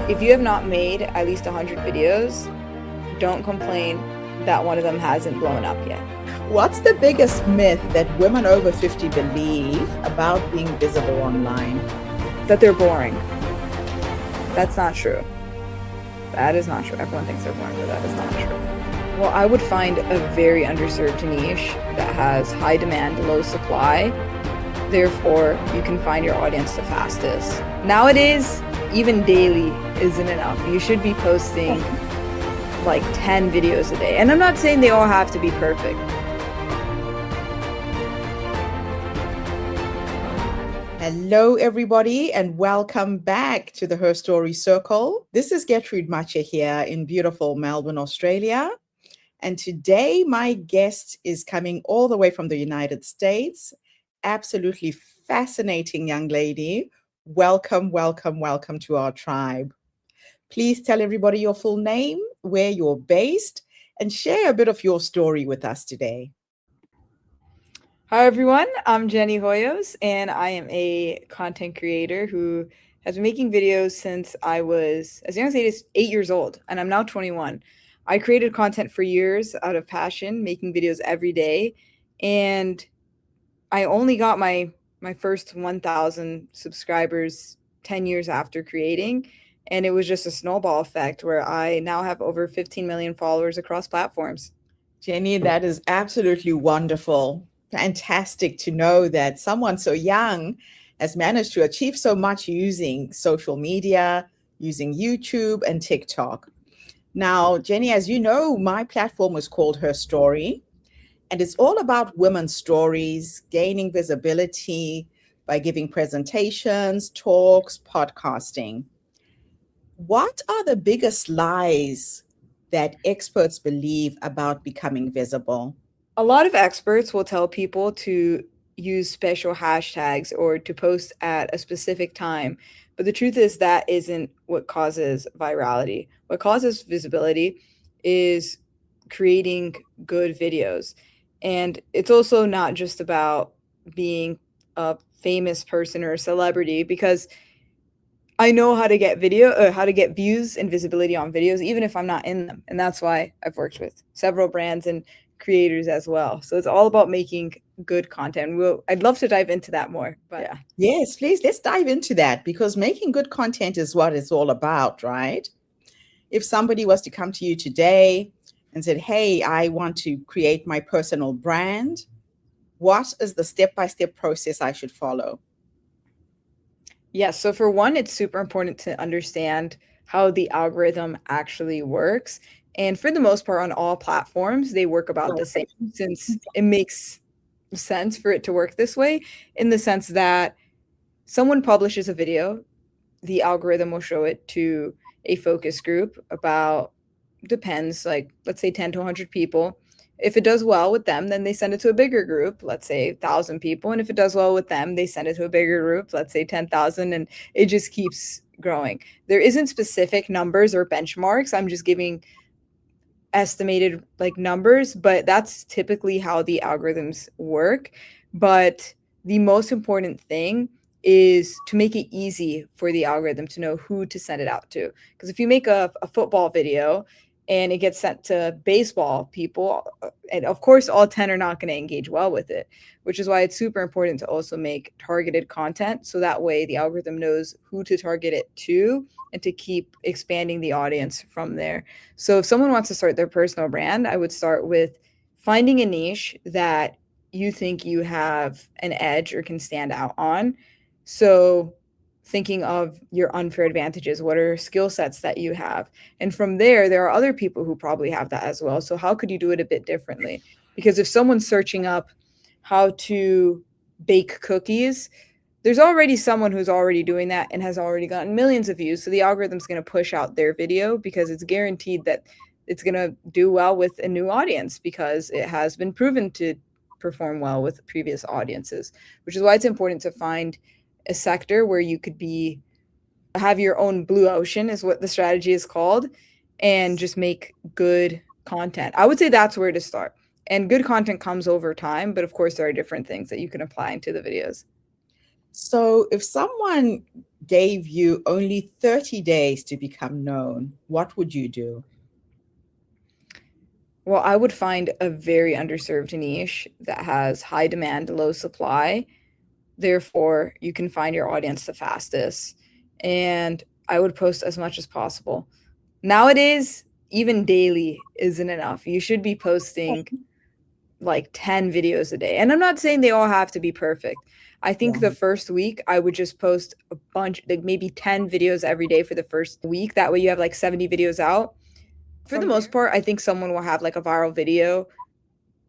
If you have not made at least 100 videos, don't complain that one of them hasn't blown up yet. What's the biggest myth that women over 50 believe about being visible online? That they're boring. That's not true. That is not true. Everyone thinks they're boring, but that is not true. Well, I would find a very underserved niche that has high demand, low supply. Therefore, you can find your audience the fastest. Nowadays, even daily isn't enough. You should be posting like 10 videos a day. And I'm not saying they all have to be perfect. Hello, everybody, and welcome back to the Her Story Circle. This is Gertrude Mache here in beautiful Melbourne, Australia. And today, my guest is coming all the way from the United States. Absolutely fascinating young lady. Welcome, welcome, welcome to our tribe. Please tell everybody your full name, where you're based, and share a bit of your story with us today. Hi, everyone. I'm Jenny Hoyos, and I am a content creator who has been making videos since I was as young as 8 years old, and I'm now 21. I created content for years out of passion, making videos every day, and I only got my first 1,000 subscribers 10 years after creating, and it was just a snowball effect where I now have over 15 million followers across platforms. Jenny, that is absolutely wonderful. Fantastic to know that someone so young has managed to achieve so much using social media, using YouTube and TikTok. Now, Jenny, as you know, my platform is called Her Story, and it's all about women's stories, gaining visibility by giving presentations, talks, podcasting. What are the biggest lies that experts believe about becoming visible? A lot of experts will tell people to use special hashtags or to post at a specific time. But the truth is that isn't what causes virality. What causes visibility is creating good videos. And it's also not just about being a famous person or a celebrity, because I know how to get how to get views and visibility on videos, even if I'm not in them. And that's why I've worked with several brands and creators as well. So it's all about making good content. I'd love to dive into that more, but yeah. Yes, please, let's dive into that because making good content is what it's all about, right? If somebody was to come to you today and said, hey, I want to create my personal brand, what is the step-by-step process I should follow? Yes. So for one, it's super important to understand how the algorithm actually works. And for the most part, on all platforms, they work about the same, since it makes sense for it to work this way, in the sense that someone publishes a video, the algorithm will show it to a focus group about, depends, like let's say 10 to 100 people. If it does well with them, then they send it to a bigger group, let's say 1,000 people. And if it does well with them, they send it to a bigger group, let's say 10,000. And it just keeps growing. There isn't specific numbers or benchmarks. I'm just giving estimated like numbers, but that's typically how the algorithms work. But the most important thing is to make it easy for the algorithm to know who to send it out to. Because if you make a football video and it gets sent to baseball people, and of course all 10 are not going to engage well with it, which is why it's super important to also make targeted content, so that way the algorithm knows who to target it to and to keep expanding the audience from there. So if someone wants to start their personal brand, I would start with finding a niche that you think you have an edge or can stand out on. So thinking of your unfair advantages, what are skill sets that you have? And from there are other people who probably have that as well. So how could you do it a bit differently? Because if someone's searching up how to bake cookies, there's already someone who's already doing that and has already gotten millions of views. So the algorithm's going to push out their video because it's guaranteed that it's going to do well with a new audience, because it has been proven to perform well with previous audiences, which is why it's important to find a sector where you could have your own blue ocean, is what the strategy is called, and just make good content. I would say that's where to start. And good content comes over time, but of course there are different things that you can apply into the videos. So if someone gave you only 30 days to become known, what would you do? Well, I would find a very underserved niche that has high demand, low supply. Therefore, you can find your audience the fastest. And I would post as much as possible. Nowadays, even daily isn't enough. You should be posting like 10 videos a day. And I'm not saying they all have to be perfect. I think the Yeah. first week I would just post a bunch, like maybe 10 videos every day for the first week. That way you have like 70 videos out. For the most part, I think someone will have like a viral video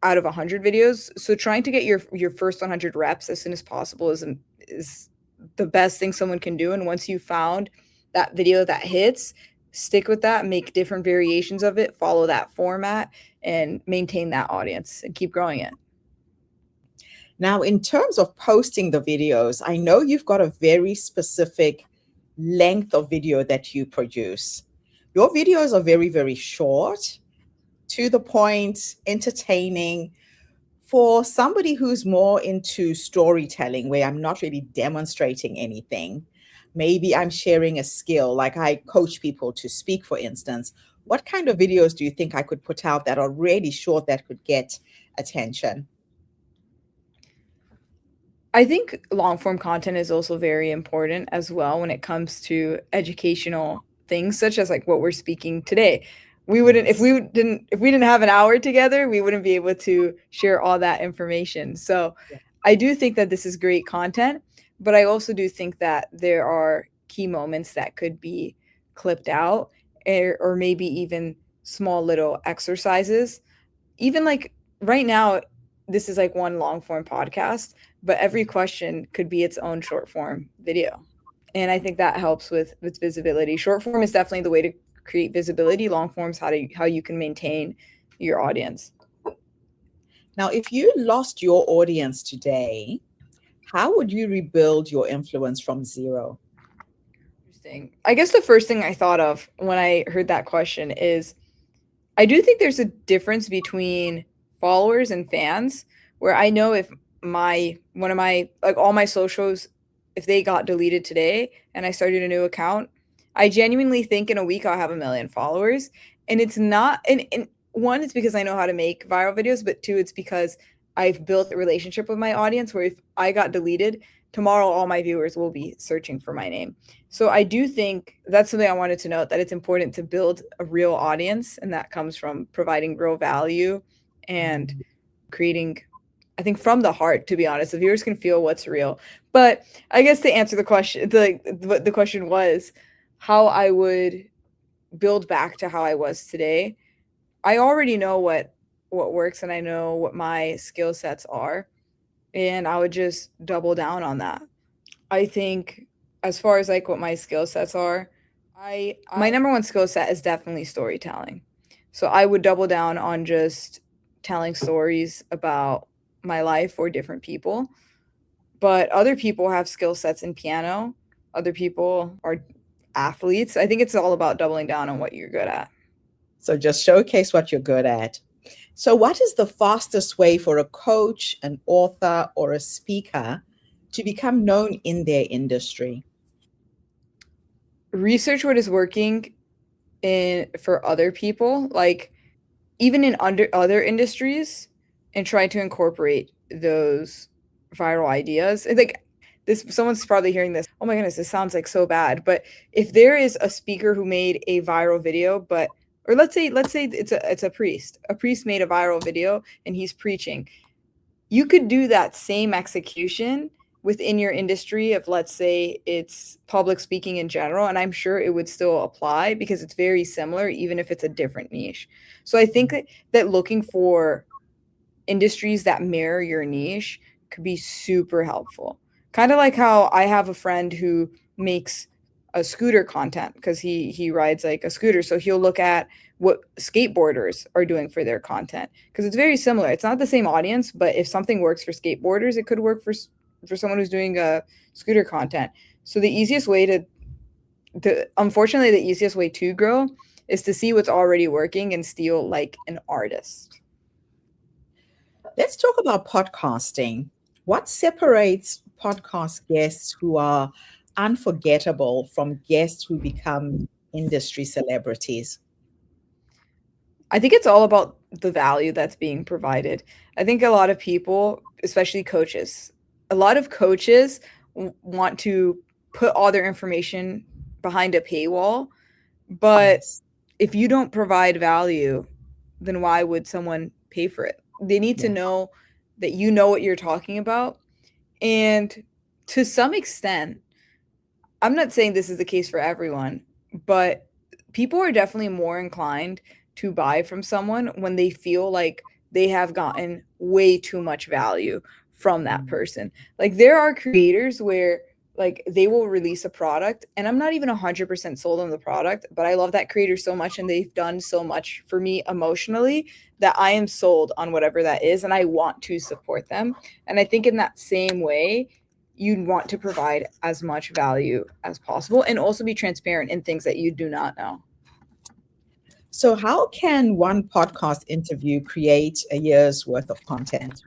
out of 100 videos. So trying to get your first 100 reps as soon as possible is the best thing someone can do. And once you found that video that hits, stick with that, make different variations of it, follow that format, and maintain that audience and keep growing it. Now, in terms of posting the videos, I know you've got a very specific length of video that you produce. Your videos are very, very short, to the point, entertaining. For somebody who's more into storytelling, where I'm not really demonstrating anything, maybe I'm sharing a skill, like I coach people to speak, for instance. What kind of videos do you think I could put out that are really short that could get attention? I think long form content is also very important as well when it comes to educational things such as like what we're speaking today. We wouldn't Yes. if we didn't have an hour together, we wouldn't be able to share all that information. So Yeah. I do think that this is great content, but I also do think that there are key moments that could be clipped out or maybe even small little exercises. Even like right now, this is like one long form podcast, but every question could be its own short form video. And I think that helps with visibility. Short form is definitely the way to create visibility. Long forms how you can maintain your audience. Now, if you lost your audience today, how would you rebuild your influence from zero? Interesting. I guess the first thing I thought of when I heard that question is I do think there's a difference between followers and fans where I know if my one of my like all my socials if they got deleted today and I started a new account, I genuinely think in a week I'll have 1 million followers. And it's not and one, it's because I know how to make viral videos, but two, it's because I've built a relationship with my audience where if I got deleted, tomorrow all my viewers will be searching for my name. So I do think that's something I wanted to note that it's important to build a real audience, and that comes from providing real value and creating, I think, from the heart. To be honest, the viewers can feel what's real. But I guess to answer the question, what the question was, how I would build back to how I was today. I already know what works, and I know what my skill sets are, and I would just double down on that. I think as far as like what my skill sets are, I my number one skill set is definitely storytelling. So I would double down on just telling stories about my life or different people. But other people have skill sets in piano. Other people are athletes. I think it's all about doubling down on what you're good at. So just showcase what you're good at. So, what is the fastest way for a coach, an author, or a speaker to become known in their industry? Research what is working in for other people, like even in under other industries, and try to incorporate those viral ideas. And like this, someone's probably hearing this. Oh my goodness, this sounds like so bad. But if there is a speaker who made a viral video, but or let's say it's a priest. A priest made a viral video and he's preaching. You could do that same execution within your industry of, let's say it's public speaking in general, and I'm sure it would still apply because it's very similar even if it's a different niche. So I think that looking for industries that mirror your niche could be super helpful. Kind of like how I have a friend who makes a scooter content because he rides like a scooter, so he'll look at what skateboarders are doing for their content because it's very similar. It's not the same audience, but if something works for skateboarders, it could work for someone who's doing a scooter content. So the easiest way to unfortunately the easiest way to grow is to see what's already working and steal like an artist. Let's talk about podcasting. What separates podcast guests who are unforgettable from guests who become industry celebrities? I think it's all about the value that's being provided. I think a lot of people, especially coaches, a lot of coaches want to put all their information behind a paywall, but Yes. if you don't provide value, then why would someone pay for it? They need to Yeah. know that you know what you're talking about. And to some extent, I'm not saying this is the case for everyone, but people are definitely more inclined to buy from someone when they feel like they have gotten way too much value from that Mm. person. Like there are creators where like they will release a product and I'm not even 100% sold on the product, but I love that creator so much and they've done so much for me emotionally that I am sold on whatever that is and I want to support them. And I think in that same way, you'd want to provide as much value as possible and also be transparent in things that you do not know. So, how can one podcast interview create a year's worth of content?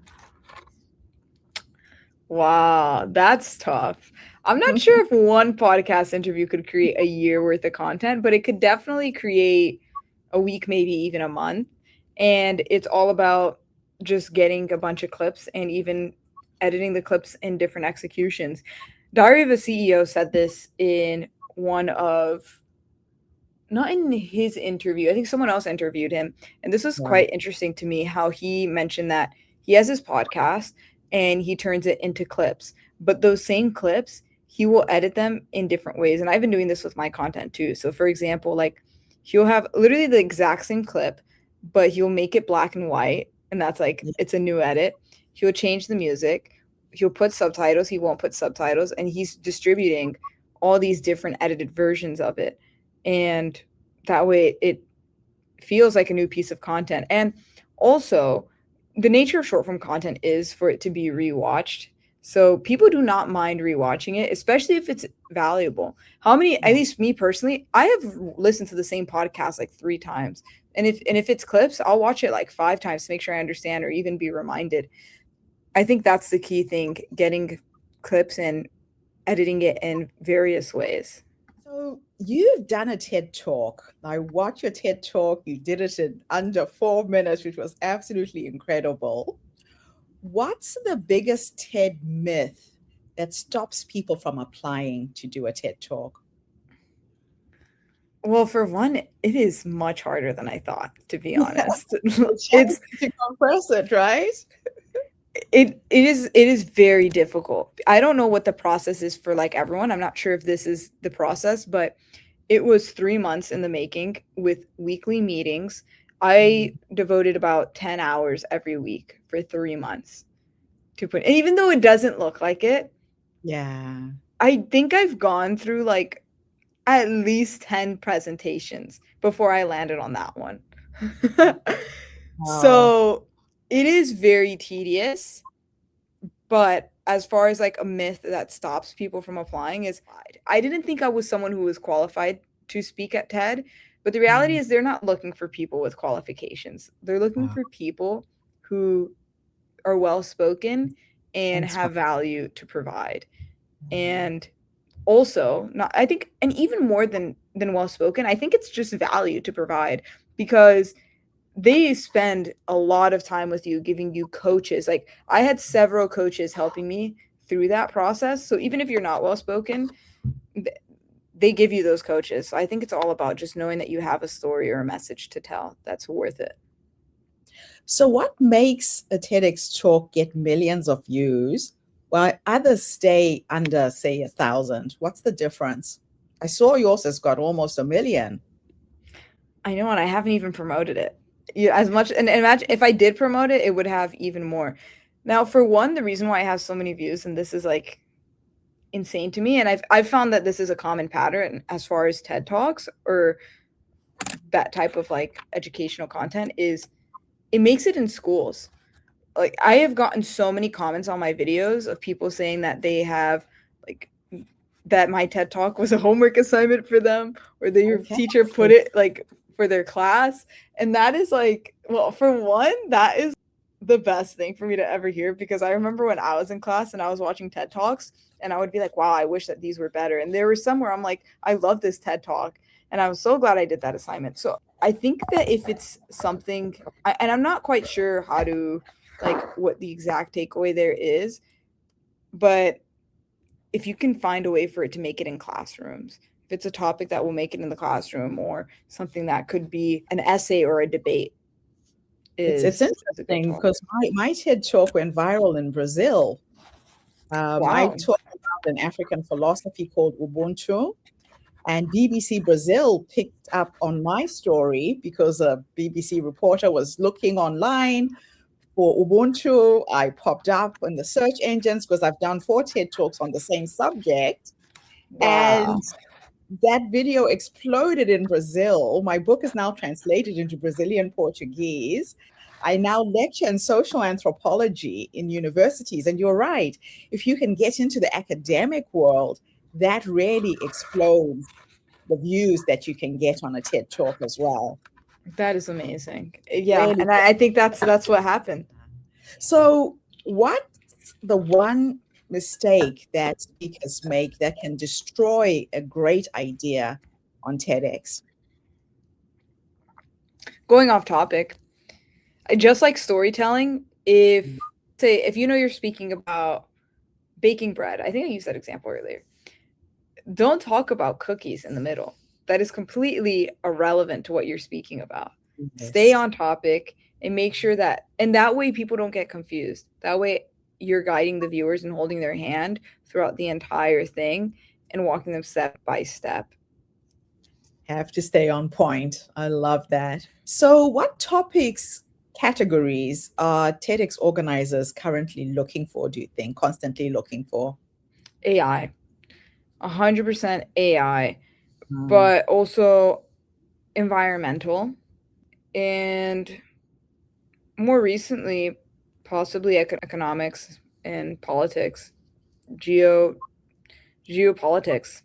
Wow, that's tough. I'm not sure if one podcast interview could create a year worth of content, but it could definitely create a week, maybe even a month. And it's all about just getting a bunch of clips and even editing the clips in different executions. Diary of a CEO said this in one of not in his interview. I think someone else interviewed him. And this was Wow. quite interesting to me how he mentioned that he has his podcast and he turns it into clips. But those same clips, he will edit them in different ways. And I've been doing this with my content too. So for example, like he'll have literally the exact same clip, but he'll make it black and white. And that's like Yeah. it's a new edit. He'll change the music. He'll put subtitles. He won't put subtitles. And he's distributing all these different edited versions of it. And that way it feels like a new piece of content. And also, the nature of short form content is for it to be rewatched. So people do not mind rewatching it, especially if it's valuable. How many, at Yeah. least me personally, I have listened to the same podcast like 3 times. And if it's clips, I'll watch it like 5 times to make sure I understand or even be reminded. I think that's the key thing, getting clips and editing it in various ways. So, you've done a TED talk. I watched your TED talk. You did it in under 4 minutes, which was absolutely incredible. What's the biggest TED myth that stops people from applying to do a TED talk? Well, for one, it is much harder than I thought, to be Yeah, honest. the It's challenge is to compress it, right? it is very difficult. I don't know what the process is for like everyone. I'm not sure if this is the process, but it was 3 months in the making with weekly meetings. Mm. I devoted about 10 hours every week for 3 months to put and even though it doesn't look like it, Yeah. I think I've gone through like at least 10 presentations before I landed on that one. Wow. So, it is very tedious, but as far as, like, a myth that stops people from applying is I didn't think I was someone who was qualified to speak at TED, but the reality Mm. is they're not looking for people with qualifications. They're looking Wow. for people who are well-spoken and Thanks, have value to provide, and also not I think and even more than well spoken, I think it's just value to provide because they spend a lot of time with you giving you coaches. Like I had several coaches helping me through that process. So even if you're not well spoken, they give you those coaches. So I think it's all about just knowing that you have a story or a message to tell that's worth it. So, what makes a TEDx talk get millions of views while others stay under, say, 1,000? What's the difference? I saw yours has got almost a million. I know, and I haven't even promoted it. Yeah, as much and imagine if I did promote it, it would have even more. Now, for one, the reason why it has so many views, and this is like insane to me, and I've found that this is a common pattern as far as TED Talks or that type of like educational content is it makes it in schools. Like I have gotten so many comments on my videos of people saying that they have like that my TED Talk was a homework assignment for them or their Okay. teacher put it like for their class. And that is like, well, for one, that is the best thing for me to ever hear, because I remember when I was in class and I was watching TED Talks and I would be like, wow, I wish that these were better. And there was some where I'm like, I love this TED Talk. And I was so glad I did that assignment. So I think that if it's something, and I'm not quite sure how to, like, what the exact takeaway there is, but if you can find a way for it to make it in classrooms, if it's a topic that will make it in the classroom or something that could be an essay or a debate, It's is a good interesting topic. because my TED talk went viral in Brazil. I Wow. talked about an African philosophy called Ubuntu, and BBC Brazil picked up on my story because a BBC reporter was looking online for Ubuntu. I popped up in the search engines because I've done 4 TED talks on the same subject. Wow. And that video exploded in Brazil. My book is now translated into Brazilian Portuguese. I now lecture in social anthropology in universities. And you're right, if you can get into the academic world, that really explodes the views that you can get on a TED talk as well. That is amazing. Yeah, Really. and I think that's what happened. So, what's the one mistake that speakers make that can destroy a great idea on TEDx? Going off topic, I just like storytelling. If you know you're speaking about baking bread, I think I used that example earlier. Don't talk about cookies in the middle. That is completely irrelevant to what you're speaking about. Stay Yes. on topic and make sure that, and that way people don't get confused. That way you're guiding the viewers and holding their hand throughout the entire thing and walking them step by step. Have to stay on point. I love that. So, what topics, categories are TEDx organizers currently looking for, do you think, constantly looking for? AI, 100% AI, Mm. but also environmental, and more recently, possibly economics and politics, geo geopolitics.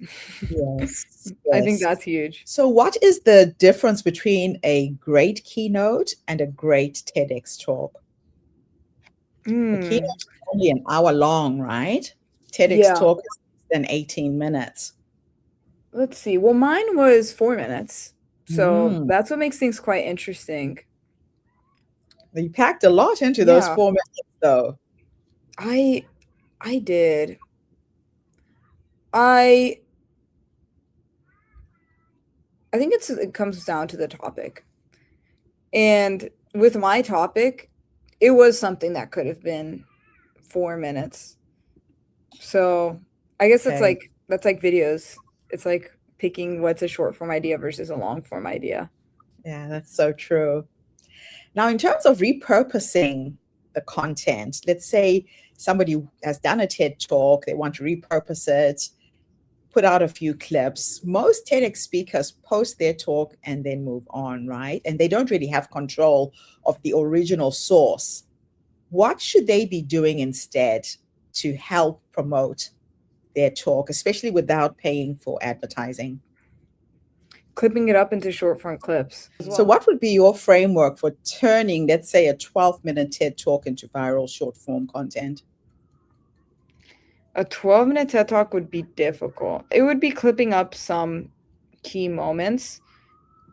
Yes, I think yes. that's huge. So, what is the difference between a great keynote and a great TEDx talk? A keynote Hmm. is only an hour long, right? TEDx Yeah. talk is less than 18 minutes. Let's see. Well, mine was 4 minutes. So Mm. that's what makes things quite interesting. You packed a lot into those Yeah. 4 minutes, though. I I did. I I think it comes down to the topic. And with my topic, it was something that could have been 4 minutes. So I guess Okay. that's like videos. It's like picking what's a short form idea versus a long form idea. Yeah, that's so true. Now, in terms of repurposing the content, let's say somebody has done a TED talk, they want to repurpose it, put out a few clips. Most TEDx speakers post their talk and then move on, right? And they don't really have control of the original source. What should they be doing instead to help promote their talk, especially without paying for advertising? Clipping it up into short form clips as So, well. what would be your framework for turning, let's say, a 12-minute TED talk into viral short form content? A 12-minute TED Talk would be difficult. It would be clipping up some key moments,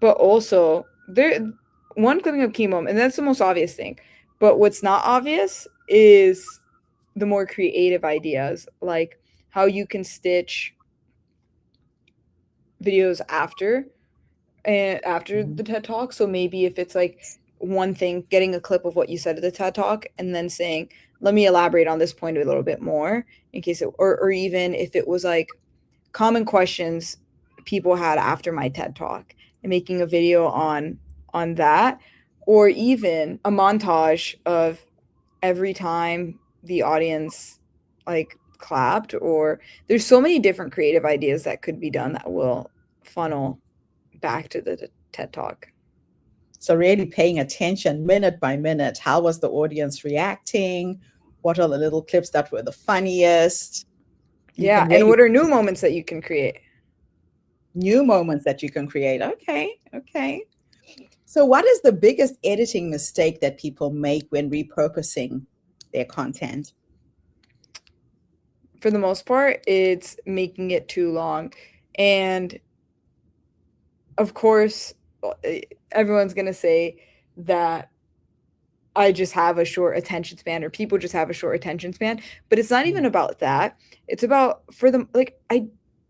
but also clipping up key moment, and that's the most obvious thing. But what's not obvious is the more creative ideas, like how you can stitch videos after Mhm. the TED Talk. So maybe if it's like one thing, getting a clip of what you said at the TED Talk and then saying, let me elaborate on this point a little bit more in case or even if it was like common questions people had after my TED Talk and making a video on that, or even a montage of every time the audience like clapped, or there's so many different creative ideas that could be done that will funnel back to the TED Talk. So, really paying attention minute by minute. How was the audience reacting? What are the little clips that were the funniest? You Yeah, can and really what are new moments that you can create? new moments that you can create. Okay, okay. So, what is the biggest editing mistake that people make when repurposing their content? For the most part, it's making it too long. And of course, everyone's going to say that I just have a short attention span, or people just have a short attention span, but it's not even about that. It's about, for them, like,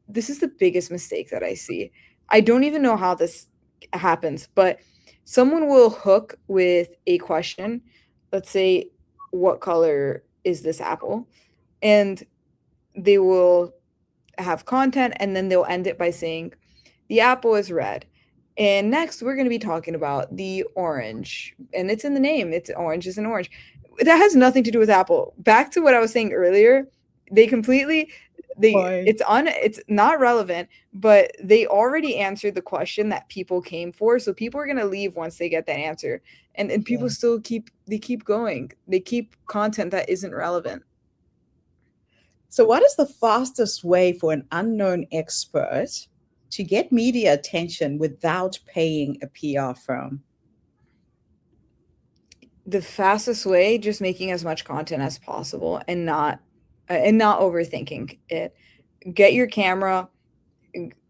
this is the biggest mistake that I see. I don't even know how this happens, but someone will hook with a question. Let's say, what color is this apple? And they will have content, and then they'll end it by saying, the apple is red. And next, we're going to be talking about the orange. And it's in the name. It's orange is an orange. That has nothing to do with apple. Back to what I was saying earlier, they completely it's not relevant, but they already answered the question that people came for. So people are going to leave once they get that answer. And people still keep going. They keep content that isn't relevant. So, what is the fastest way for an unknown expert to get media attention without paying a PR firm? The fastest way, just making as much content as possible and not overthinking it. Get your camera,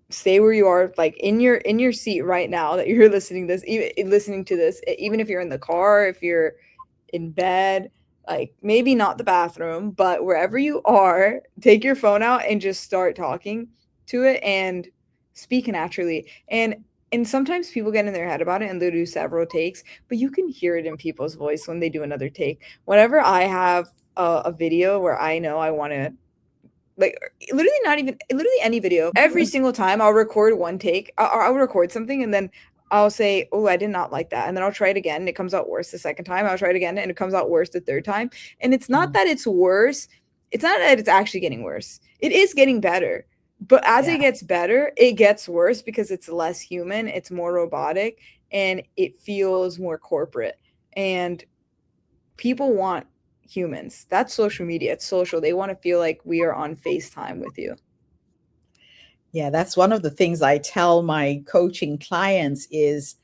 stay where you are, like in your seat right now that you're listening to this, even if you're in the car, if you're in bed, like maybe not the bathroom, but wherever you are, take your phone out and just start talking to it and speak naturally. And sometimes people get in their head about it and they'll do several takes, but you can hear it in people's voice when they do another take. Whenever I have a video where I know I want to, like, literally any video, every single time I'll record one take. I'll record something and then I'll say, oh, I did not like that. And then I'll try it again and it comes out worse the second time. I'll try it again and it comes out worse the third time. And it's not that it's worse. It's not that it's actually getting worse. It is getting better. But as it gets better, it gets worse because it's less human, it's more robotic, and it feels more corporate. And people want humans. That's social media. It's social. They want to feel like we are on FaceTime with you. Yeah, that's one of the things I tell my coaching clients is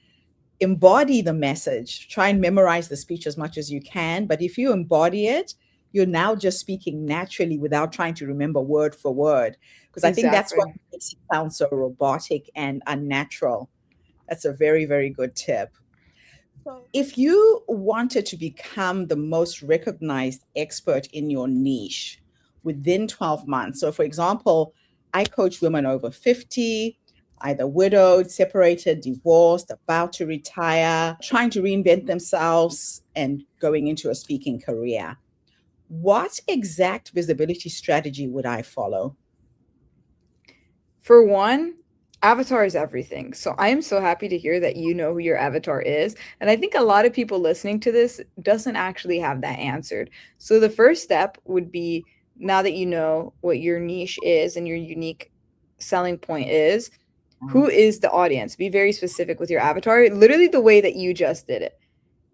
embody the message. Try and memorize the speech as much as you can. But if you embody it, you're now just speaking naturally without trying to remember word for word. Because I think that's what makes it sound so robotic and unnatural. That's a very, very good tip. If you wanted to become the most recognized expert in your niche within 12 months, so for example, I coach women over 50, either widowed, separated, divorced, about to retire, trying to reinvent themselves and going into a speaking career. What exact visibility strategy would I follow? For one, avatar is everything. So I am so happy to hear that you know who your avatar is. And I think a lot of people listening to this doesn't actually have that answered. So the first step would be, now that you know what your niche is and your unique selling point is, who is the audience? Be very specific with your avatar, literally the way that you just did it.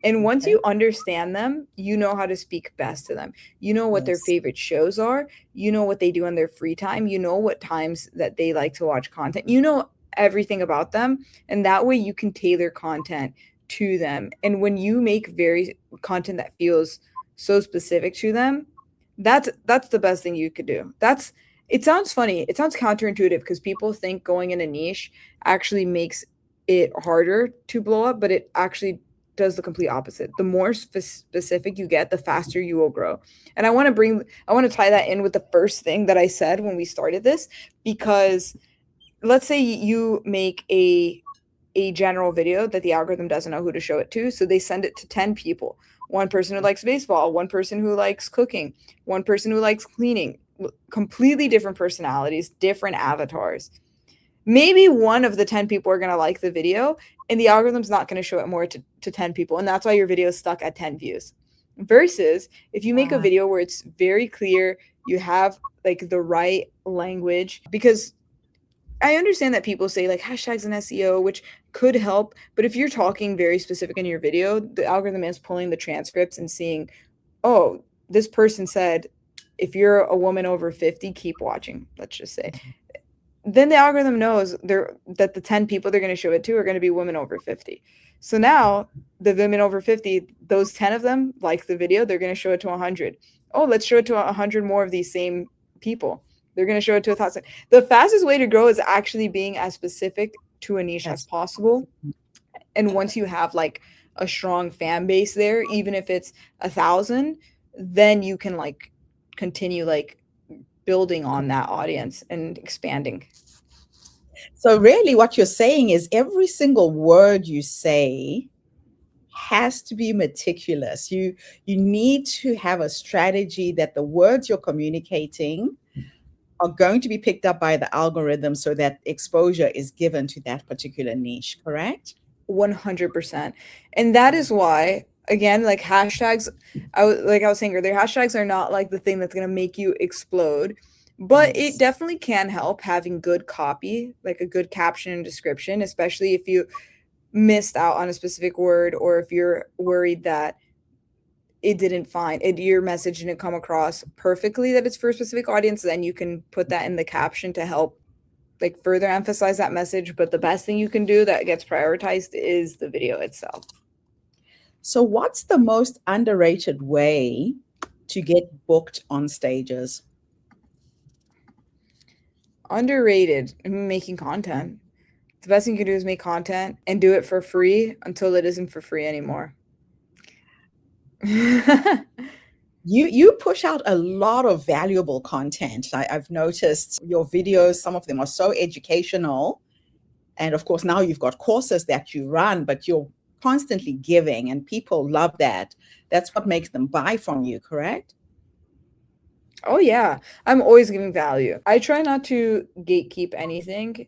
And once you understand them, you know how to speak best to them. You know what their favorite shows are. You know what they do on their free time. You know what times that they like to watch content. You know everything about them. And that way you can tailor content to them. And when you make very content that feels so specific to them, that's the best thing you could do. It sounds funny. It sounds counterintuitive because people think going in a niche actually makes it harder to blow up, but it actually does the complete opposite. The more specific you get, the faster you will grow. And I want to tie that in with the first thing that I said when we started this, because let's say you make a general video that the algorithm doesn't know who to show it to, so they send it to 10 people. One person who likes baseball, one person who likes cooking, one person who likes cleaning, completely different personalities, different avatars. Maybe one of the 10 people are going to like the video and the algorithm's not going to show it more to 10 people. And that's why your video is stuck at 10 views. Versus if you make a video where it's very clear, you have like the right language, because I understand that people say like hashtags and SEO, which could help. But if you're talking very specific in your video, the algorithm is pulling the transcripts and seeing, oh, this person said, if you're a woman over 50, keep watching, let's just say. then the algorithm knows that the 10 people they're going to show it to are going to be women over 50. So now the women over 50, those 10 of them like the video, they're going to show it to 100. Oh, let's show it to 100 more of these same people. They're going to show it to 1,000. The fastest way to grow is actually being as specific to a niche as possible. And once you have like a strong fan base there, even if it's 1,000, then you can like continue like building on that audience and expanding. So really what you're saying is every single word you say has to be meticulous. You need to have a strategy that the words you're communicating are going to be picked up by the algorithm so that exposure is given to that particular niche, correct? 100%. And that is why, again, like hashtags, like I was saying earlier, hashtags are not like the thing that's going to make you explode, but Yes. it definitely can help having good copy, like a good caption and description, especially if you missed out on a specific word or if you're worried that your message didn't come across perfectly that it's for a specific audience, then you can put that in the caption to help like further emphasize that message. But the best thing you can do that gets prioritized is the video itself. So what's the most underrated way to get booked on stages? Underrated, making content. The best thing you can do is make content and do it for free until it isn't for free anymore. You push out a lot of valuable content. I've noticed your videos, some of them are so educational. And of course, now you've got courses that you run, but you're constantly giving, and people love that. That's what makes them buy from you, correct? Oh yeah, I'm always giving value. I try not to gatekeep anything,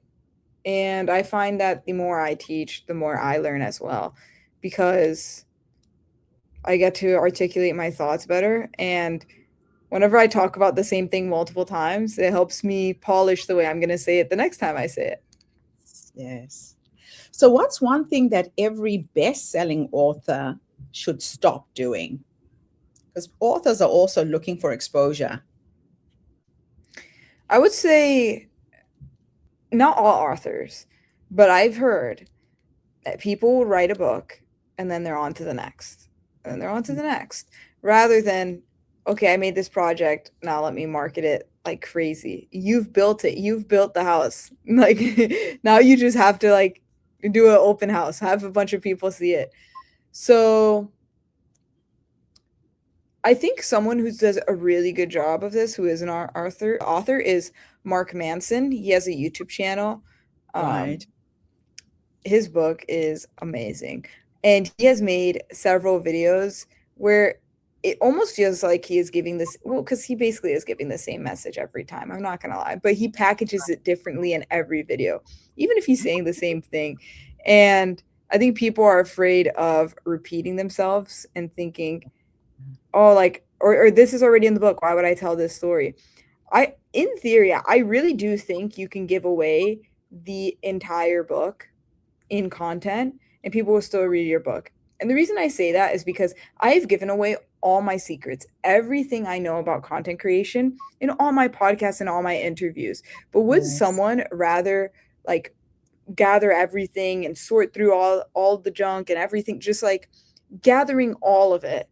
and I find that the more I teach, the more I learn as well, because I get to articulate my thoughts better. And whenever I talk about the same thing multiple times, it helps me polish the way I'm going to say it the next time I say it. Yes. So, what's one thing that every best selling author should stop doing? Because authors are also looking for exposure. I would say not all authors, but I've heard that people will write a book and then they're on to the next, and they're on to the next, rather than, okay, I made this project, now let me market it like crazy. You've built it, you've built the house. Like now you just have to like do an open house, have a bunch of people see it. So I think someone who does a really good job of this, who is an author, is Mark Manson. He has a YouTube channel. Right. His book is amazing, and he has made several videos where it almost feels like he is giving this, well, because he basically is giving the same message every time. I'm not gonna lie, but he packages it differently in every video, even if he's saying the same thing. And I think people are afraid of repeating themselves and thinking, oh, like, or this is already in the book, why would I tell this story? In theory, I really do think you can give away the entire book in content and people will still read your book. And the reason I say that is because I've given away all my secrets, everything I know about content creation in all my podcasts and all my interviews. But would Yes. someone rather like gather everything and sort through all the junk and everything, just like gathering all of it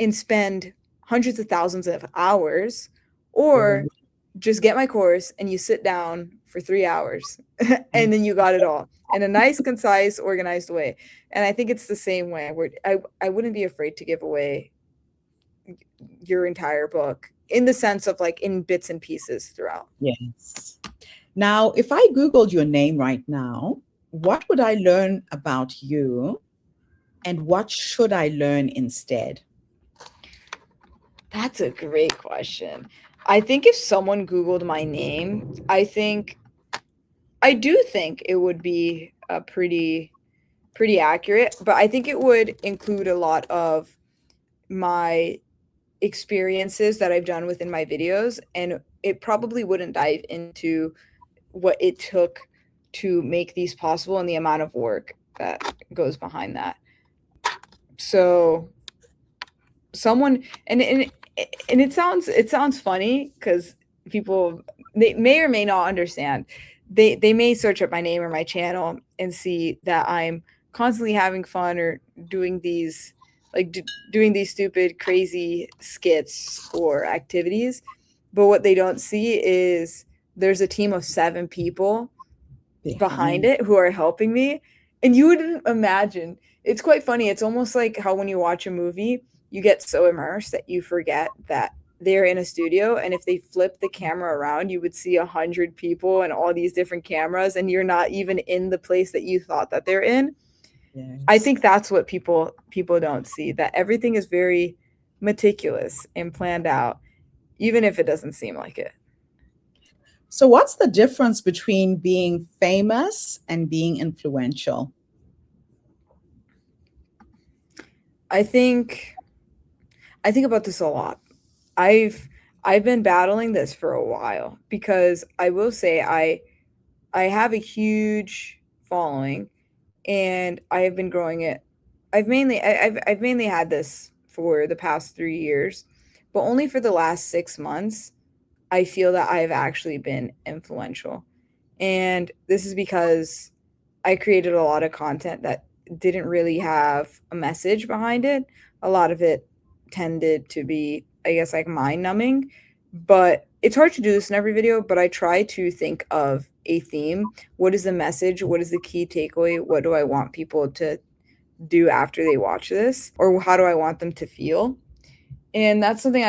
and spend hundreds of thousands of hours, or just get my course and you sit down for 3 hours and then you got it all in a nice, concise, organized way? And I think it's the same way where I wouldn't be afraid to give away your entire book in the sense of like in bits and pieces throughout. Yes. Now, if I Googled your name right now, what would I learn about you and what should I learn instead? That's a great question. I think if someone Googled my name, I do think it would be a pretty accurate, but I think it would include a lot of my experiences that I've done within my videos, and it probably wouldn't dive into what it took to make these possible and the amount of work that goes behind that. So someone, and it sounds funny because people, they may or may not understand they may search up my name or my channel and see that I'm constantly having fun or doing these doing these stupid crazy skits or activities, but what they don't see is there's a team of 7 people behind Behind. it who are helping me. And you wouldn't imagine. It's quite funny. It's almost like how when you watch a movie, you get so immersed that you forget that they're in a studio. And if they flip the camera around, you would see 100 people and all these different cameras, and you're not even in the place that you thought that they're in. I Yes. think that's what people don't see, that everything is very meticulous and planned out, even if it doesn't seem like it. So, what's the difference between being famous and being influential? I think I think about this a lot. I've I've been battling this for a while because I will say I have a huge following and I have been growing it. I've mainly had this for the past 3 years, but only for the last 6 months I feel that I've actually been influential. And this is because I created a lot of content that didn't really have a message behind it. A lot of it tended to be, I guess, like mind numbing. But it's hard to do this in every video, but I try to think of a theme. What is the message? What is the key takeaway? What do I want people to do after they watch this? Or how do I want them to feel? And that's something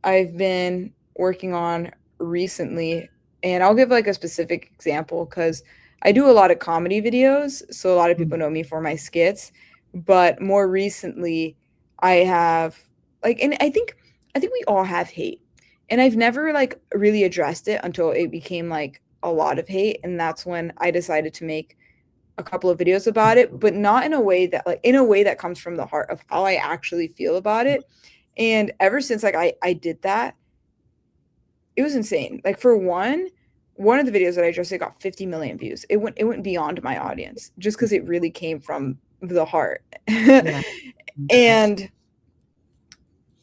I've been working on recently. And I'll give like a specific example because I do a lot of comedy videos, so a lot of people know me for my skits. But more recently, I have and I think we all have hate. And I've never like really addressed it until it became like a lot of hate. And that's when I decided to make a couple of videos about it, but not in a way that in a way that comes from the heart of how I actually feel about it. And ever since like I did that, it was insane. Like for one of the videos that I just did got 50 million views. It went beyond my audience just because it really came from the heart. Yeah. and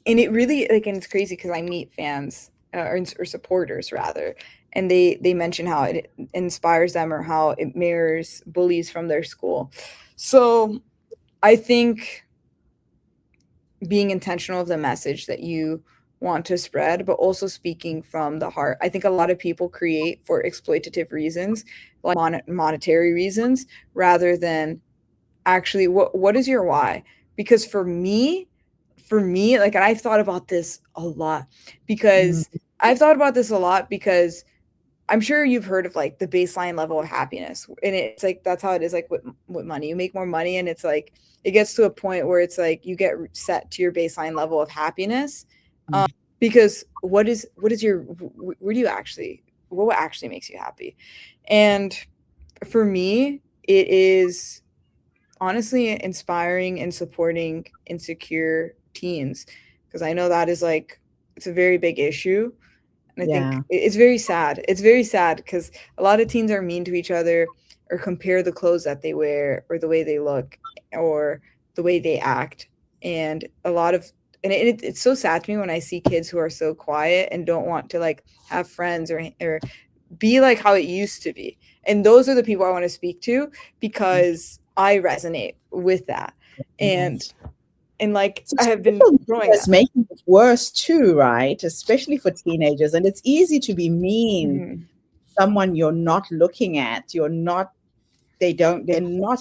and it really and it's crazy because I meet fans or supporters rather, and they mention how it inspires them or how it mirrors bullies from their school. So I think being intentional of the message that you want to spread, but also speaking from the heart. I think a lot of people create for exploitative reasons, like monetary reasons, rather than actually what is your why? Because for me, like, and I've thought about this a lot Mm, because I'm sure you've heard of like the baseline level of happiness. And it's like that's how it is like with money. You make more money and it's like it gets to a point where it's like you get set to your baseline level of happiness. mm. Because what is your where do you actually what actually makes you happy? And for me, it is honestly inspiring and supporting insecure teens because I know that is like it's a very big issue. And I think Yeah. it's very sad. It's very sad because a lot of teens are mean to each other or compare the clothes that they wear or the way they look or the way they act. And a lot of and it's so sad to me when I see kids who are so quiet and don't want to like have friends or be like how it used to be. And those are the people I want to speak to because I resonate with that. And Yes. like So I have been social growing media is that. making it worse too, right? Especially for teenagers. And it's easy to be mean Mhm. someone you're not looking at. They're not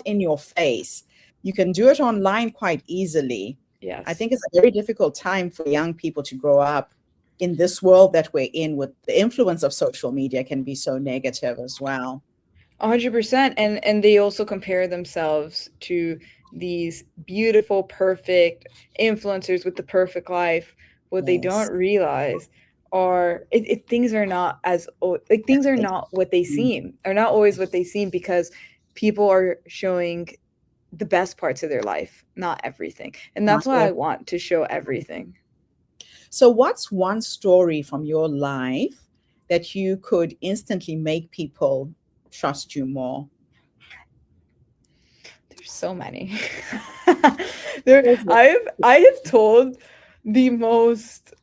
in your face. You can do it online quite easily. I Yes. think it's a very difficult time for young people to grow up in this world that we're in with the influence of social media can be so negative as well. 100%. And they also compare themselves to these beautiful, perfect influencers with the perfect life. What they don't Yes. realize are things are not like things are not what they seem, are not always what they seem because people are showing the best parts of their life, not everything. And Not that's why I ev- want to show everything. So, what's one story from your life that you could instantly make people trust you more? There's so many. there Yes. I have told the most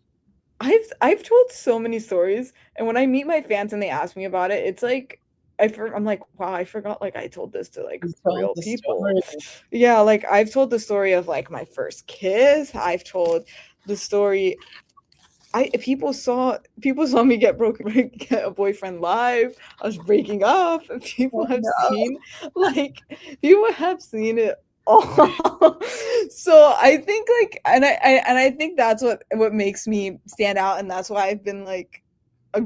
I've told so many stories, and when I meet my fans and they ask me about it, it's like I'm like, wow, I forgot like I told this to like You told real the people. story. Yeah, like I've told the story of like my first kiss. I've told the story. I people saw me get broken get a boyfriend live. I was breaking up. Oh, People have no. seen like people have seen it all. So I think like and I think that's what makes me stand out, and that's why I've been like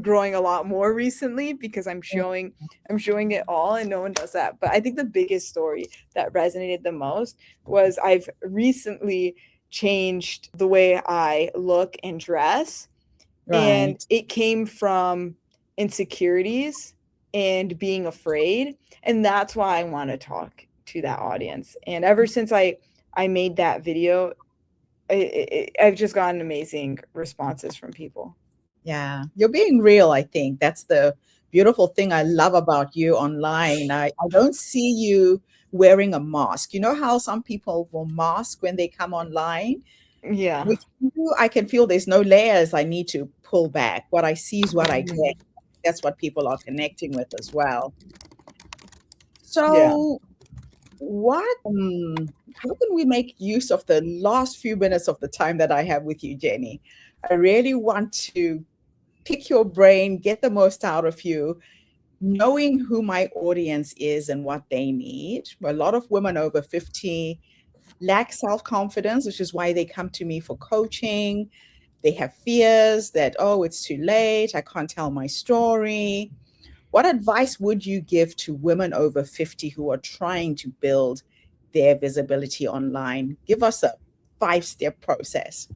growing a lot more recently because I'm showing it all and no one does that. But I think the biggest story that resonated the most was I've recently changed the way I look and dress, and Right. it came from insecurities and being afraid, and that's why I want to talk to that audience. And ever since I made that video, I've just gotten amazing responses from people. Yeah. You're being real, I think. That's the beautiful thing I love about you online. I don't see you wearing a mask. You know how some people will mask when they come online? Yeah. With you, I can feel there's no layers I need to pull back. What I see is what I get. That's what people are connecting with as well. Yeah. So, how can we make use of the last few minutes of the time that I have with you, Jenny? I really want to pick your brain, get the most out of you, knowing who my audience is and what they need. A lot of women over 50 lack self confidence, which is why they come to me for coaching. They have fears that, oh, it's too late. I can't tell my story. What advice would you give to women over 50 who are trying to build their visibility online? Give us a 5-step process.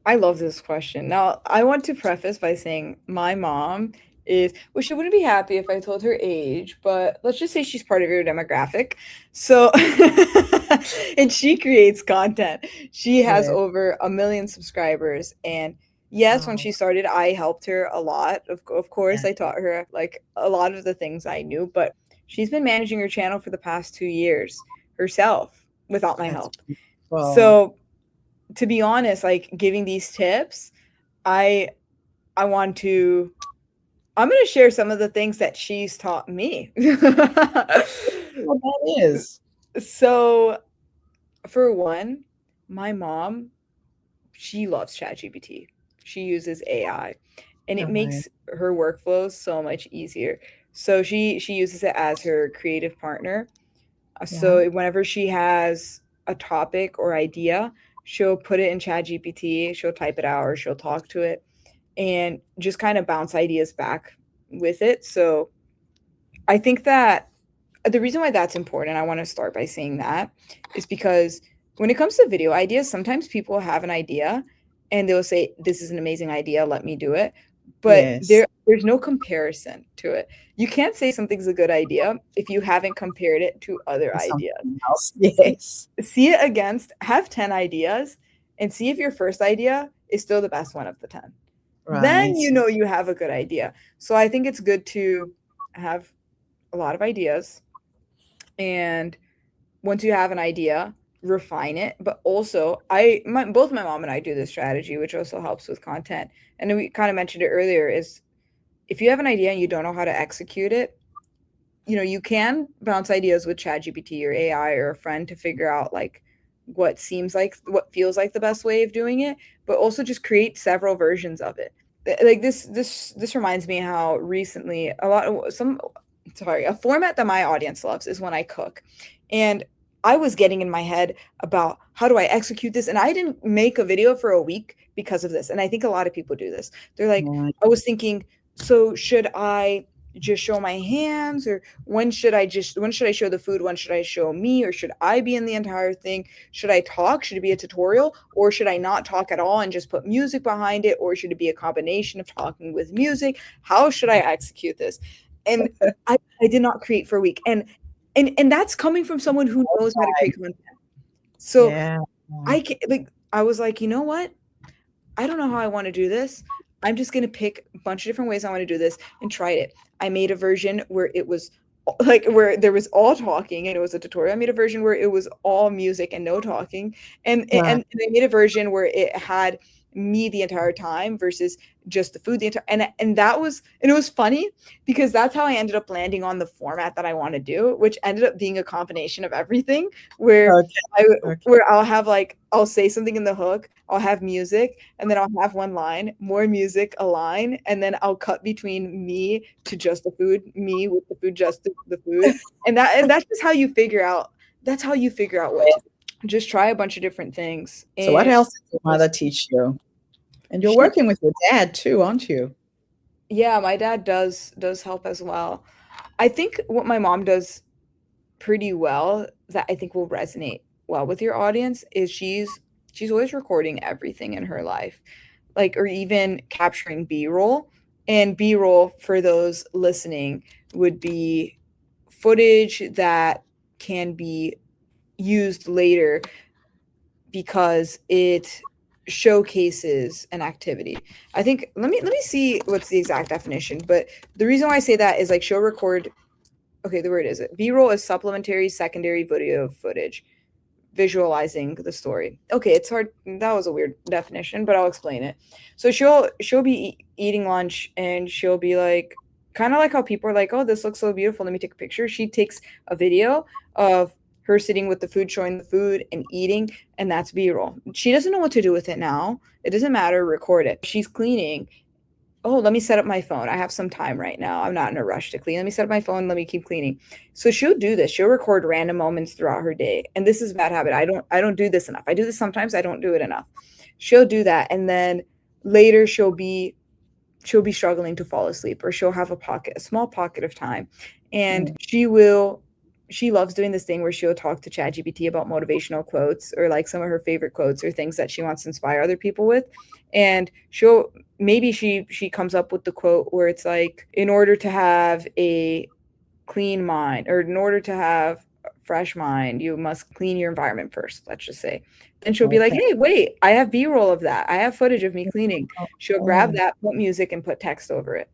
I love this question. Now, I want to preface by saying my mom is, well, she wouldn't be happy if I told her age, but let's just say she's part of your demographic. So, and she creates content. She has Yeah. over 1 million subscribers. And yes, when Wow. she started, I helped her a lot. Of course, Yeah. I taught her like a lot of the things I knew, but she's been managing her channel for the past 2 years herself without my That's help. beautiful. So, to be honest, like giving these tips, I I want to I'm going to share some of the things that she's taught me. What that is. So, for one, my mom, she loves ChatGPT. She uses AI, and All it right. makes her workflows so much easier. So she uses it as her creative partner. Yeah. So whenever she has a topic or idea, she'll put it in ChatGPT, she'll type it out or she'll talk to it and just kind of bounce ideas back with it. So I think that the reason why that's important, I want to start by saying that, is because when it comes to video ideas, sometimes people have an idea and they'll say, "This is an amazing idea, let me do it." But Yes. there's no comparison to it. You can't say something's a good idea if you haven't compared it to other ideas. Something else. See Yes. see it against have 10 ideas and see if your first idea is still the best one of the 10. Then Right. you know you have a good idea. So I think it's good to have a lot of ideas, and once you have an idea, refine it. But also, both my mom and I do this strategy, which also helps with content. And we kind of mentioned it earlier. Is if you have an idea and you don't know how to execute it, you can bounce ideas with ChatGPT or AI or a friend to figure out like what feels like the best way of doing it, but also just create several versions of it. Like this reminds me how recently a format that my audience loves is when I cook. And I was getting in my head about how do I execute this, and I didn't make a video for a week because of this. And I think a lot of people do this. They're like, Right. I was thinking, so should I just show my hands, or when should I show the food, when should I show me, or should I be in the entire thing? Should I talk, should it be a tutorial, or should I not talk at all and just put music behind it, or should it be a combination of talking with music? How should I execute this? And I did not create for a week, and that's coming from someone who knows how to create content. So Yeah. I was like, you know what, I don't know how I want to do this. I'm just going to pick a bunch of different ways I want to do this and try it. I made a version where it was like where there was all talking and it was a tutorial. I made a version where it was all music and no talking. And Right. I made a version where it had me the entire time versus just the food the entire and that was and it was funny because that's how I ended up landing on the format that I want to do, which ended up being a combination of everything where where I'll have like I'll say something in the hook, I'll have music, and then I'll have one line, more music, a line, and then I'll cut between me to just the food, me with the food, just the food. And that's just how you figure out what to do. Just try a bunch of different things. So what And else did your mother teach you? And you're she, working with your dad too, aren't you? yeah, my dad does help as well. I think what my mom does pretty well that I think will resonate well with your audience is she's always recording everything in her life, like or even capturing B-roll. And B-roll for those listening would be footage that can be used later because it showcases an activity. I think let me see what's the exact definition, but the reason why I say that is like show record. Okay, the word is it. B-roll is supplementary secondary video footage visualizing the story. Okay, it's hard. That was a weird definition, but I'll explain it. So she'll be eating lunch and she'll be like kind of like how people are like, "Oh, this looks so beautiful. Let me take a picture." She takes a video of her sitting with the food, showing the food and eating, and that's B-roll. She doesn't know what to do with it now. It doesn't matter, record it. She's cleaning. Oh, let me set up my phone. I have some time right now. I'm not in a rush to clean. Let me set up my phone. Let me keep cleaning. So she'll do this. She'll record random moments throughout her day. And this is a bad habit. I don't do this enough. I do this sometimes. I don't do it enough. She'll do that. And then later she'll be struggling to fall asleep, or she'll have a small pocket of time. And she loves doing this thing where she'll talk to ChatGPT about motivational quotes or like some of her favorite quotes or things that she wants to inspire other people with. And she comes up with the quote where it's like, in order to have a clean mind, or in order to have a fresh mind, you must clean your environment first, let's just say. Then she'll be like, hey, wait, I have B-roll of that. I have footage of me cleaning. She'll grab that, put music, and put text over it.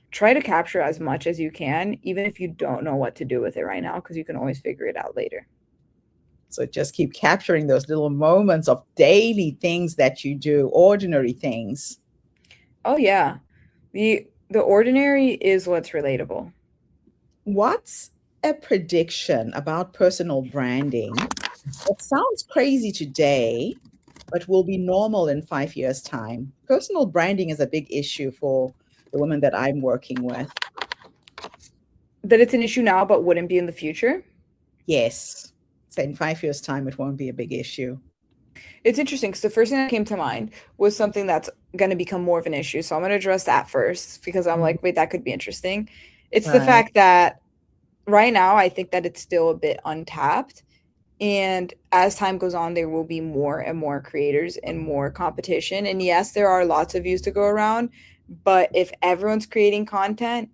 Try to capture as much as you can, even if you don't know what to do with it right now, because you can always figure it out later. So just keep capturing those little moments of daily things that you do, ordinary things. Oh yeah. The ordinary is what's relatable. What's a prediction about personal branding that sounds crazy today, but will be normal in 5 years' time? Personal branding is a big issue for the women that I'm working with. That it's an issue now, but wouldn't be in the future? Yes. So in 5 years' time, it won't be a big issue. It's interesting because the first thing that came to mind was something that's going to become more of an issue. So I'm going to address that first because I'm like, wait, that could be interesting. It's the fact that right now, I think that it's still a bit untapped. And as time goes on, there will be more and more creators and more competition. And yes, there are lots of views to go around. But if everyone's creating content,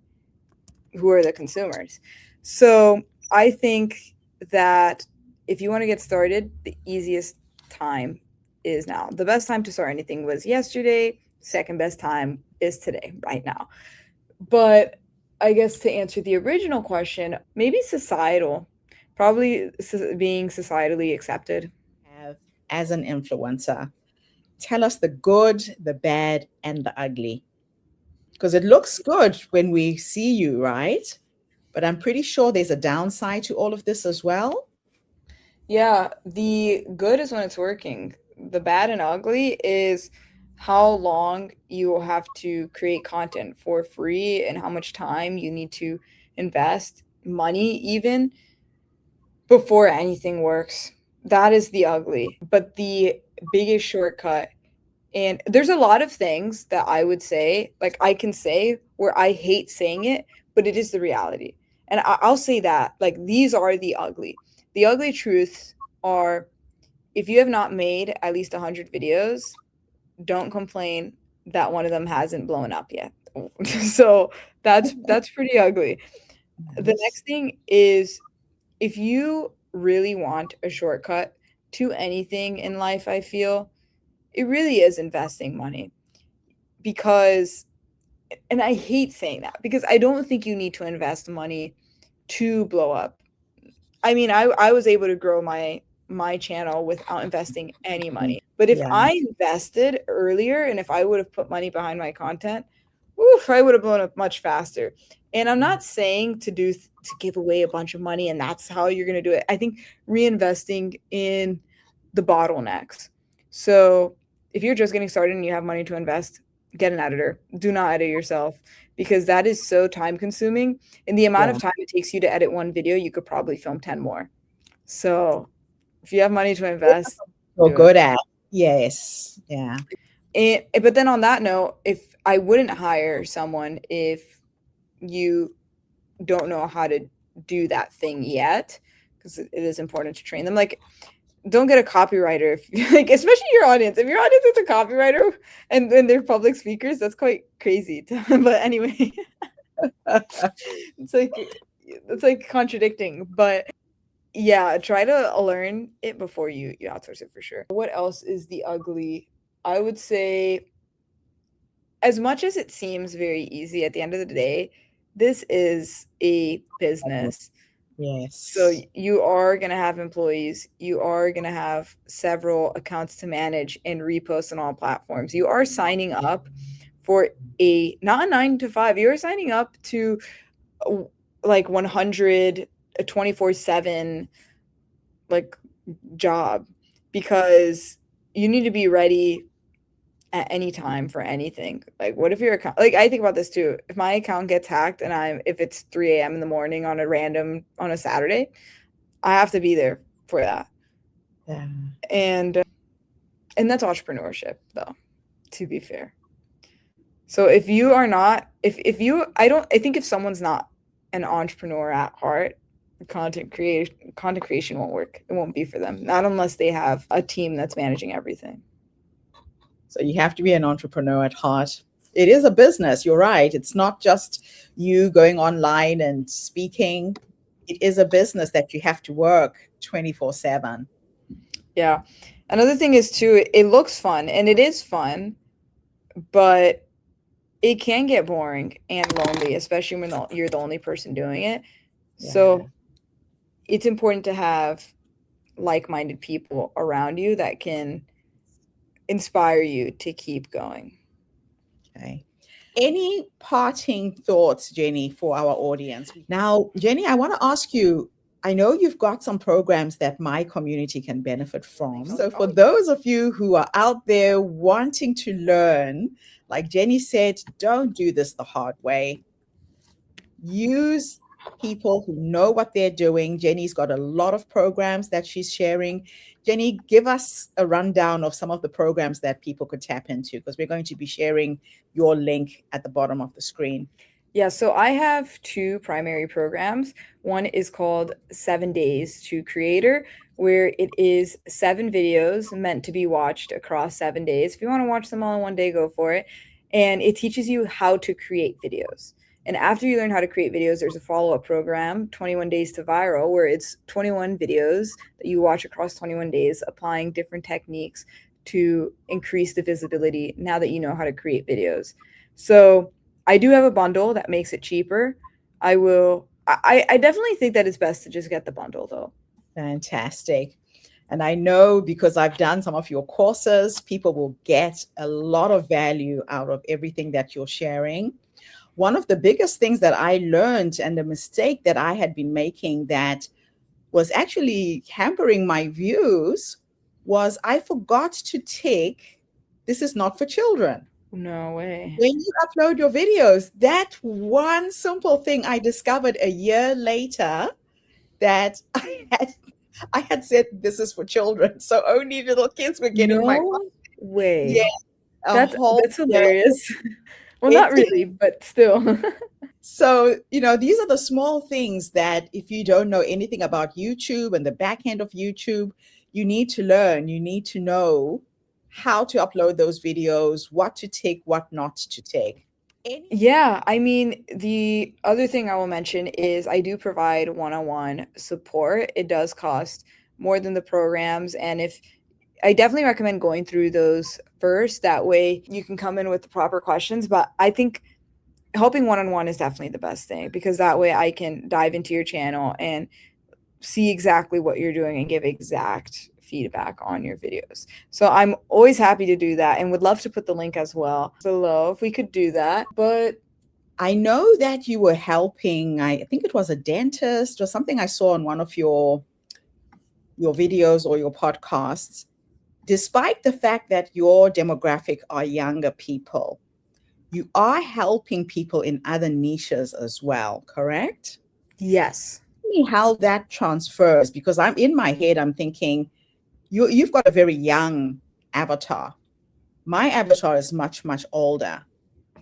who are the consumers? So I think that if you want to get started, the easiest time is now. The best time to start anything was yesterday. Second best time is today, right now. But I guess to answer the original question, maybe societal, probably being societally accepted. As an influencer, tell us the good, the bad, and the ugly. Because it looks good when we see you, right? But I'm pretty sure there's a downside to all of this as well. Yeah, the good is when it's working. The bad and ugly is how long you will have to create content for free and how much time you need to invest, money even, before anything works. That is the ugly. But the biggest shortcut, and there's a lot of things that I would say, like I can say where I hate saying it, but it is the reality. And I'll say that, like, these are the ugly. The ugly truths are, if you have not made at least 100 videos, don't complain that one of them hasn't blown up yet. So that's pretty ugly. The next thing is, if you really want a shortcut to anything in life, I feel it really is investing money. Because, and I hate saying that because I don't think you need to invest money to blow up. I mean, I was able to grow my channel without investing any money. But But if Yeah. I invested earlier and if I would have put money behind my content, oof, I would have blown up much faster. And I'm not saying to give away a bunch of money and that's how you're going to do it. I think reinvesting in the bottlenecks. So if you're just getting started and you have money to invest, get an editor. Do not edit yourself because that is so time consuming. And the amount Yeah. of time it takes you to edit one video, you could probably film 10 more. So if you have money to invest, So do it. good at. Yes. Yeah. But then on that note, if I wouldn't hire someone if you don't know how to do that thing yet, because it is important to train them. Like, don't get a copywriter if like, especially your audience. If your audience is a copywriter and they're public speakers, that's quite crazy. But anyway, it's like contradicting. But yeah, try to learn it before you outsource it for sure. What else is the ugly? I would say, as much as it seems very easy, at the end of the day, this is a business. So Yes. you are going to have employees. You are going to have several accounts to manage and repost on all platforms. You are signing up for a not a 9 to 5. You're signing up to like 100 a 24/7 like job because you need to be ready at any time for anything. Like, what if your account, like, I think about this too. If my account gets hacked and if it's 3 a.m. in the morning on a Saturday, I have to be there for that. Yeah. And that's entrepreneurship, though, to be fair. So if you are not, if you, I think if someone's not an entrepreneur at heart, content creation won't work. It won't be for them. Not unless they have a team that's managing everything. So you have to be an entrepreneur at heart. It is a business. You're right. It's not just you going online and speaking. It is a business that you have to work 24/7. Yeah. Another thing is too, it looks fun and it is fun, but it can get boring and lonely, especially when you're the only person doing it. So Yeah. it's important to have like-minded people around you that can inspire you to keep going. Okay. Any parting thoughts, Jenny, for our audience? Now, Jenny, I want to ask you, I know you've got some programs that my community can benefit from. So for those of you who are out there wanting to learn, like Jenny said, don't do this the hard way. Use people who know what they're doing. Jenny's got a lot of programs that she's sharing. Jenny, give us a rundown of some of the programs that people could tap into because we're going to be sharing your link at the bottom of the screen. Yeah, so I have two primary programs. One is called 7 Days to Creator, where it is 7 videos meant to be watched across 7 days. If you want to watch them all in one day, go for it. And it teaches you how to create videos. And after you learn how to create videos, there's a follow-up program, 21 Days to Viral, where it's 21 videos that you watch across 21 days, applying different techniques to increase the visibility now that you know how to create videos. So I do have a bundle that makes it cheaper. I definitely think that it's best to just get the bundle though. Fantastic. And I know because I've done some of your courses, people will get a lot of value out of everything that you're sharing. One of the biggest things that I learned and the mistake that I had been making that was actually hampering my views was I forgot to tick, this is not for children. No way. When you upload your videos, that one simple thing I discovered a year later that I had said this is for children. So only little kids were getting my No way. yeah, That's hilarious. Well, it, not really, but still. So, these are the small things that if you don't know anything about YouTube and the back end of YouTube, you need to learn. You need to know how to upload those videos, what to take, what not to take. Yeah, I mean, the other thing I will mention is I do provide one-on-one support. It does cost more than the programs, and if I definitely recommend going through those first. That way you can come in with the proper questions. But I think helping one-on-one is definitely the best thing because that way I can dive into your channel and see exactly what you're doing and give exact feedback on your videos. So I'm always happy to do that and would love to put the link as well below if we could do that. But I know that you were helping, I think it was a dentist or something I saw on one of your videos or your podcasts. Despite the fact that your demographic are younger people, you are helping people in other niches as well, correct? yes. Tell me how that transfers, because I'm in my head, I'm thinking, you've got a very young avatar. My avatar is much, much older.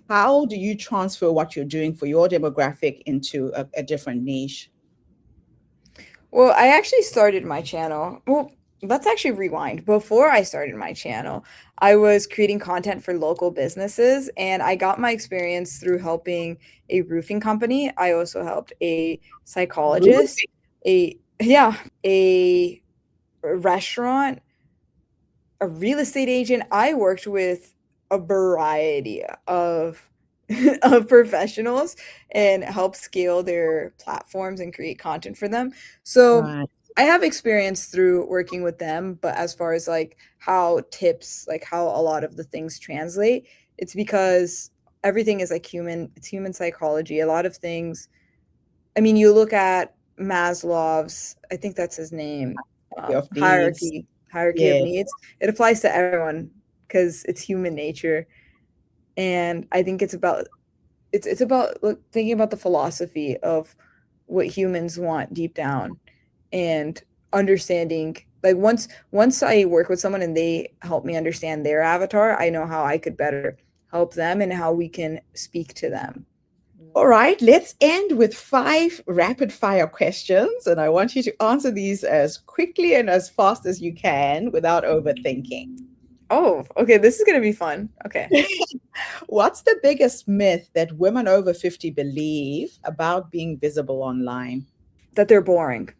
How do you transfer what you're doing for your demographic into a different niche? Well, I actually started my channel. Well, let's actually rewind. Before I started my channel, I was creating content for local businesses and I got my experience through helping a roofing company. I also helped a psychologist, a yeah, a restaurant, a real estate agent. I worked with a variety of of professionals and help scale their platforms and create content for them. So Right. I have experience through working with them, but as far as like how tips, like how a lot of the things translate, it's because everything is like human, it's human psychology. A lot of things, I mean, you look at Maslow's, I think that's his name, Of needs. hierarchy of Yeah. needs. It applies to everyone because it's human nature. And I think it's about thinking about the philosophy of what humans want deep down and understanding like once I work with someone and they help me understand their avatar, I know how I could better help them and how we can speak to them. All right, let's end with 5 rapid fire questions. And I want you to answer these as quickly and as fast as you can without overthinking. Oh, okay, this is gonna be fun. Okay. What's the biggest myth that women over 50 believe about being visible online? That they're boring.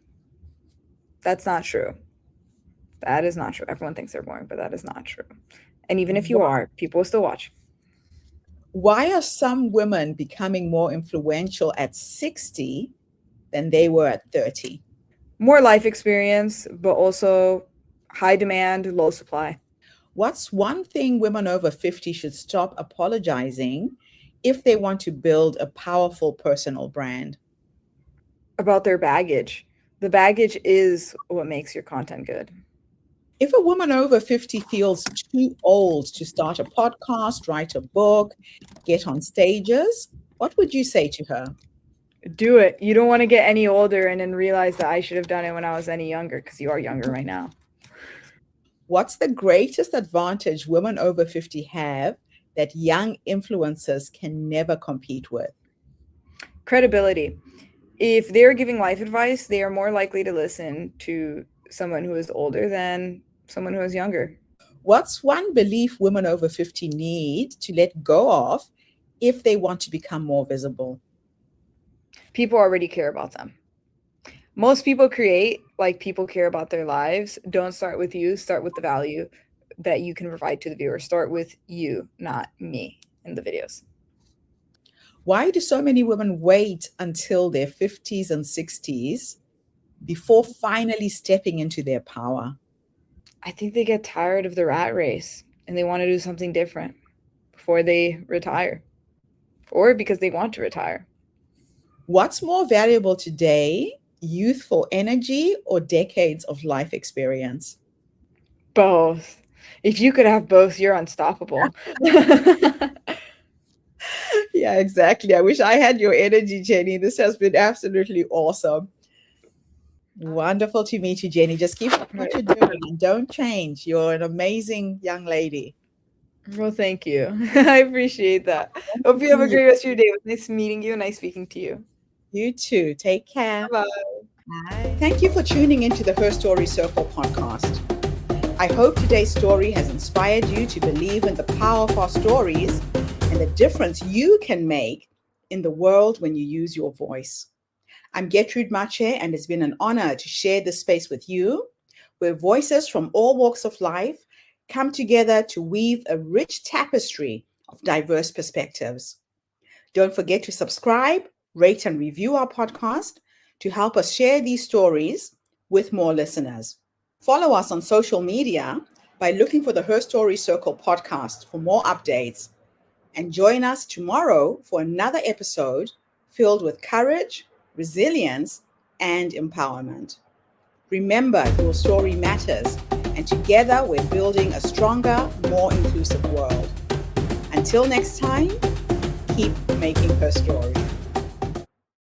That's not true. That is not true. Everyone thinks they're boring, but that is not true. And even if you are, people will still watch. Why are some women becoming more influential at 60 than they were at 30? More life experience, but also high demand, low supply. What's one thing women over 50 should stop apologizing if they want to build a powerful personal brand? About their baggage. The baggage is what makes your content good. If a woman over 50 feels too old to start a podcast, write a book, get on stages, what would you say to her? Do it. You don't want to get any older and then realize that I should have done it when I was any younger because you are younger right now. What's the greatest advantage women over 50 have that young influencers can never compete with? Credibility. If they're giving life advice, they are more likely to listen to someone who is older than someone who is younger. What's one belief women over 50 need to let go of if they want to become more visible? People already care about them. Most people create like people care about their lives. Don't start with you, start with the value that you can provide to the viewer. Start with you, not me in the videos. Why do so many women wait until their 50s and 60s before finally stepping into their power? I think they get tired of the rat race and they want to do something different before they retire or because they want to retire. What's more valuable today, youthful energy or decades of life experience? Both. If you could have both, you're unstoppable. Yeah, exactly. I wish I had your energy, Jenny. This has been absolutely awesome. Wonderful to meet you, Jenny. Just keep up what you're doing and don't change. You're an amazing young lady. Well, thank you. I appreciate that. Nice to Hope you have a see you. great rest of your day. It was nice meeting you and nice speaking to you. You too. Take care. Bye. Bye. Thank you for tuning into the Her Story Circle podcast. I hope today's story has inspired you to believe in the power of our stories and the difference you can make in the world when you use your voice. I'm Gertrude Mache, and it's been an honor to share this space with you, where voices from all walks of life come together to weave a rich tapestry of diverse perspectives. Don't forget to subscribe, rate, and review our podcast to help us share these stories with more listeners. Follow us on social media by looking for the Her Story Circle podcast for more updates. And join us tomorrow for another episode filled with courage, resilience, and empowerment. Remember, your story matters, and together we're building a stronger, more inclusive world. Until next time, keep making her story.